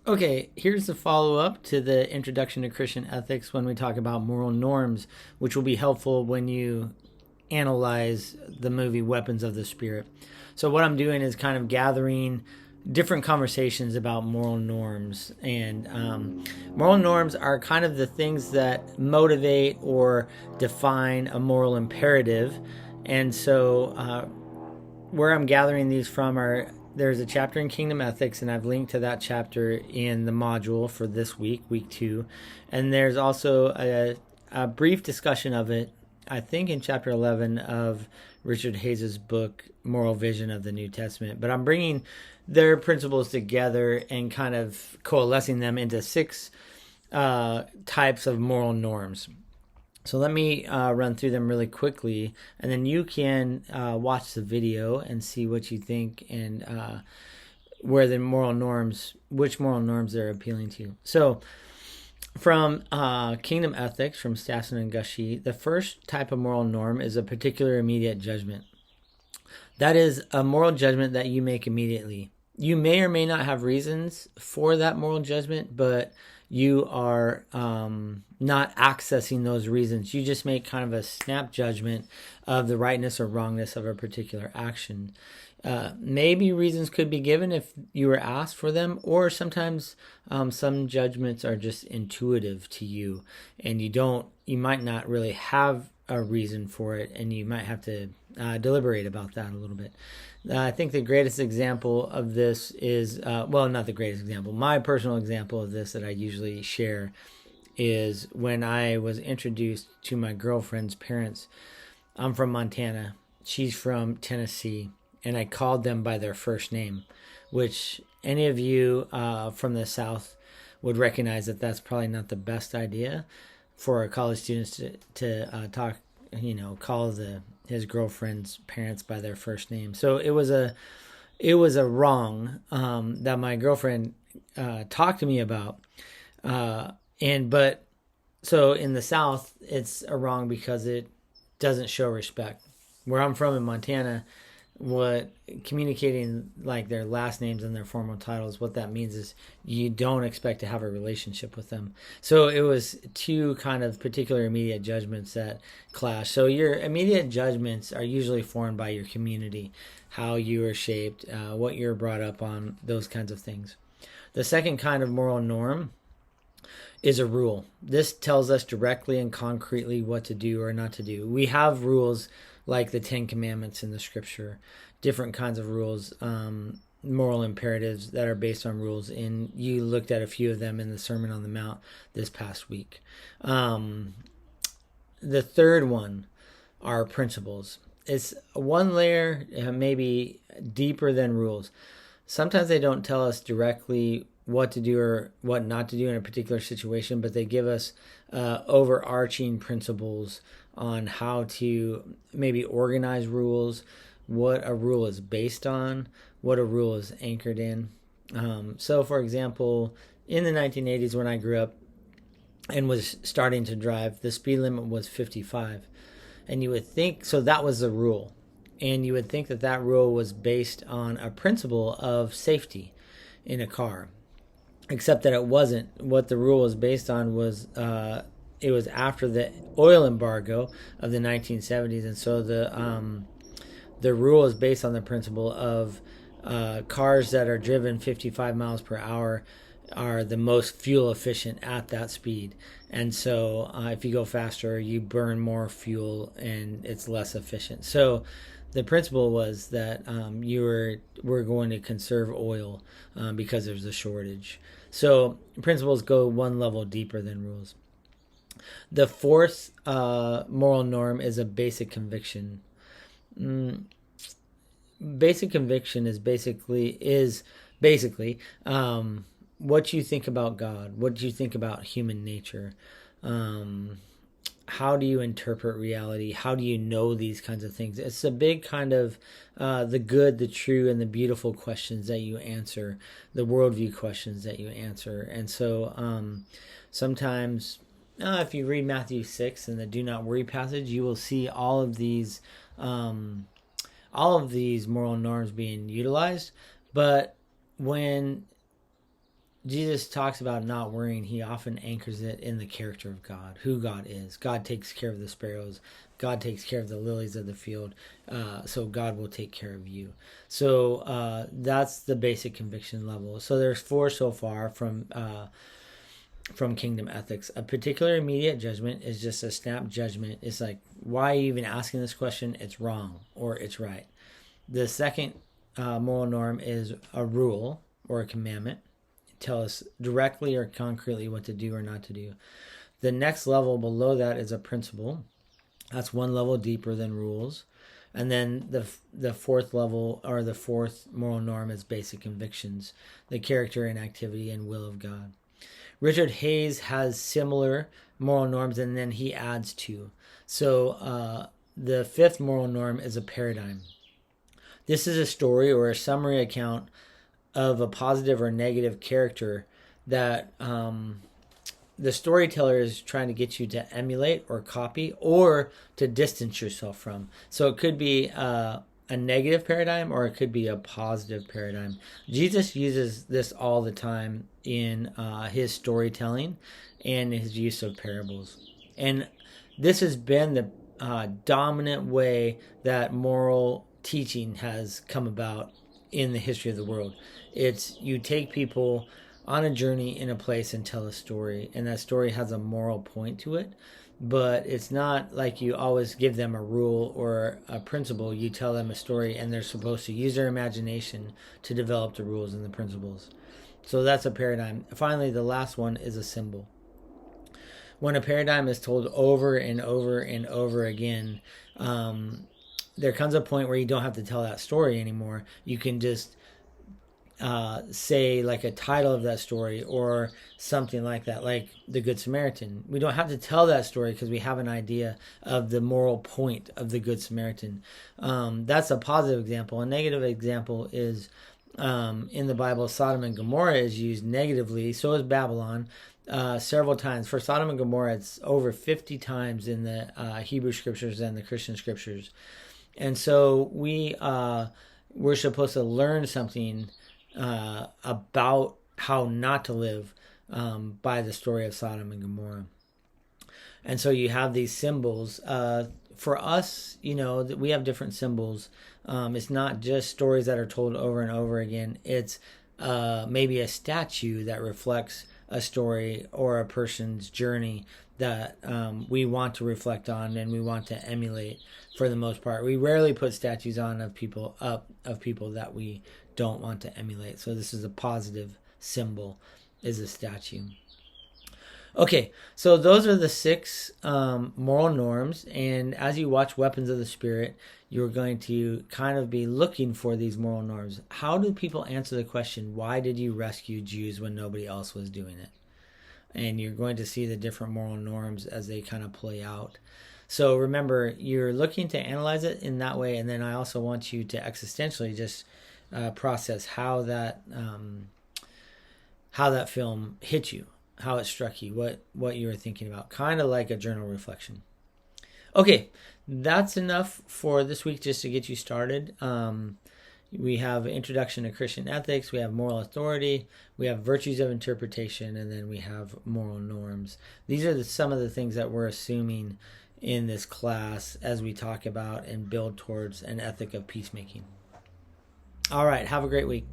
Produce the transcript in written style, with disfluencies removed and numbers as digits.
Okay, here's the follow up to the introduction to Christian ethics when we talk about moral norms, which will be helpful when you analyze the movie Weapons of the Spirit. So, what I'm doing is kind of gathering different conversations about moral norms. And moral norms are kind of the things that motivate or define a moral imperative. And so, where I'm gathering these from are there's a chapter in Kingdom Ethics, and I've linked to that chapter in the module for this week, week 2. And there's also a brief discussion of it, I think, in chapter 11 of Richard Hayes's book, Moral Vision of the New Testament. But I'm bringing their principles together and kind of coalescing them into 6 types of moral norms. So let me run through them really quickly, and then you can watch the video and see what you think and where the moral norms, which moral norms they're appealing to. So from Kingdom Ethics from Stassen and Gushee, the first type of moral norm is a particular immediate judgment. That is a moral judgment that you make immediately. You may or may not have reasons for that moral judgment, but you are not accessing those reasons. You just make kind of a snap judgment of the rightness or wrongness of a particular action. Maybe reasons could be given if you were asked for them, or sometimes some judgments are just intuitive to you, and you might not really have a reason for it, and you might have to deliberate about that a little bit. I think the greatest example of this is, not the greatest example. My personal example of this that I usually share is when I was introduced to my girlfriend's parents. I'm from Montana. She's from Tennessee. And I called them by their first name, which any of you from the South would recognize that that's probably not the best idea for a college students to call his girlfriend's parents by their first name. So it was a wrong that my girlfriend talked to me about, so in the South it's a wrong because it doesn't show respect. Where I'm from in Montana, what communicating like their last names and their formal titles, what that means is you don't expect to have a relationship with them. So it was 2 kind of particular immediate judgments that clash. So your immediate judgments are usually formed by your community, how you are shaped, what you're brought up on, those kinds of things. The second kind of moral norm is a rule. This tells us directly and concretely what to do or not to do. We have rules like the 10 Commandments in the Scripture, different kinds of rules, moral imperatives that are based on rules. And you looked at a few of them in the Sermon on the Mount this past week. The third one are principles. It's one layer, maybe deeper than rules. Sometimes they don't tell us directly what to do or what not to do in a particular situation, but they give us overarching principles on how to maybe organize rules, what a rule is based on, what a rule is anchored in. So, for example, in the 1980s when I grew up and was starting to drive, the speed limit was 55. And you would think, so that was the rule. And you would think that that rule was based on a principle of safety in a car. Except that it wasn't. What the rule was based on was it was after the oil embargo of the 1970s, and so the rule is based on the principle of cars that are driven 55 miles per hour are the most fuel efficient at that speed. And so if you go faster, you burn more fuel and it's less efficient. So the principle was that we're going to conserve oil because there's a shortage. So principles go one level deeper than rules. The fourth moral norm is a basic conviction. Basic conviction is basically what you think about God, what you think about human nature. How do you interpret reality? How do you know these kinds of things? It's a big kind of the good, the true, and the beautiful questions that you answer, the worldview questions that you answer. And so sometimes if you read Matthew 6 and the do not worry passage, you will see all of these moral norms being utilized. But when Jesus talks about not worrying, he often anchors it in the character of God, who God is. God takes care of the sparrows. God takes care of the lilies of the field. So God will take care of you. So that's the basic conviction level. So there's 4 so far from Kingdom Ethics. A particular immediate judgment is just a snap judgment. It's like, why are you even asking this question? It's wrong or it's right. The second moral norm is a rule or a commandment. Tell us directly or concretely what to do or not to do. The next level below that is a principle. That's one level deeper than rules. And then the fourth level, or the fourth moral norm, is basic convictions, the character and activity and will of God. Richard Hayes has similar moral norms, and then he adds 2. So the 5th moral norm is a paradigm. This is a story or a summary account of a positive or negative character that the storyteller is trying to get you to emulate or copy or to distance yourself from. So it could be a negative paradigm or it could be a positive paradigm. Jesus uses this all the time in his storytelling and his use of parables. And this has been the dominant way that moral teaching has come about in the history of the world. It's you take people on a journey in a place and tell a story, and that story has a moral point to it, but it's not like you always give them a rule or a principle. You tell them a story and they're supposed to use their imagination to develop the rules and the principles. So that's a paradigm. Finally, the last one is a symbol. When a paradigm is told over and over and over again, there comes a point where you don't have to tell that story anymore. You can just say like a title of that story or something like that, like the Good Samaritan. We don't have to tell that story because we have an idea of the moral point of the Good Samaritan. That's a positive example. A negative example is in the Bible, Sodom and Gomorrah is used negatively. So is Babylon. Several times. For Sodom and Gomorrah, it's over 50 times in the Hebrew scriptures and the Christian scriptures. And so we're supposed to learn something about how not to live by the story of Sodom and Gomorrah. And so you have these symbols. For us, we have different symbols. It's not just stories that are told over and over again. It's maybe a statue that reflects a story or a person's journey that we want to reflect on and we want to emulate for the most part. We rarely put statues on of people that we don't want to emulate. So this is a positive symbol, is a statue. Okay, so those are the 6 moral norms, and as you watch Weapons of the Spirit, you're going to kind of be looking for these moral norms. How do people answer the question, why did you rescue Jews when nobody else was doing it? And you're going to see the different moral norms as they kind of play out. So remember, you're looking to analyze it in that way, and then I also want you to existentially just process how that film hit you, how it struck you, what you were thinking about, kind of like a journal reflection. Okay, that's enough for this week just to get you started. We have Introduction to Christian Ethics, we have Moral Authority, we have Virtues of Interpretation, and then we have Moral Norms. These are some of the things that we're assuming in this class as we talk about and build towards an ethic of peacemaking. All right, have a great week.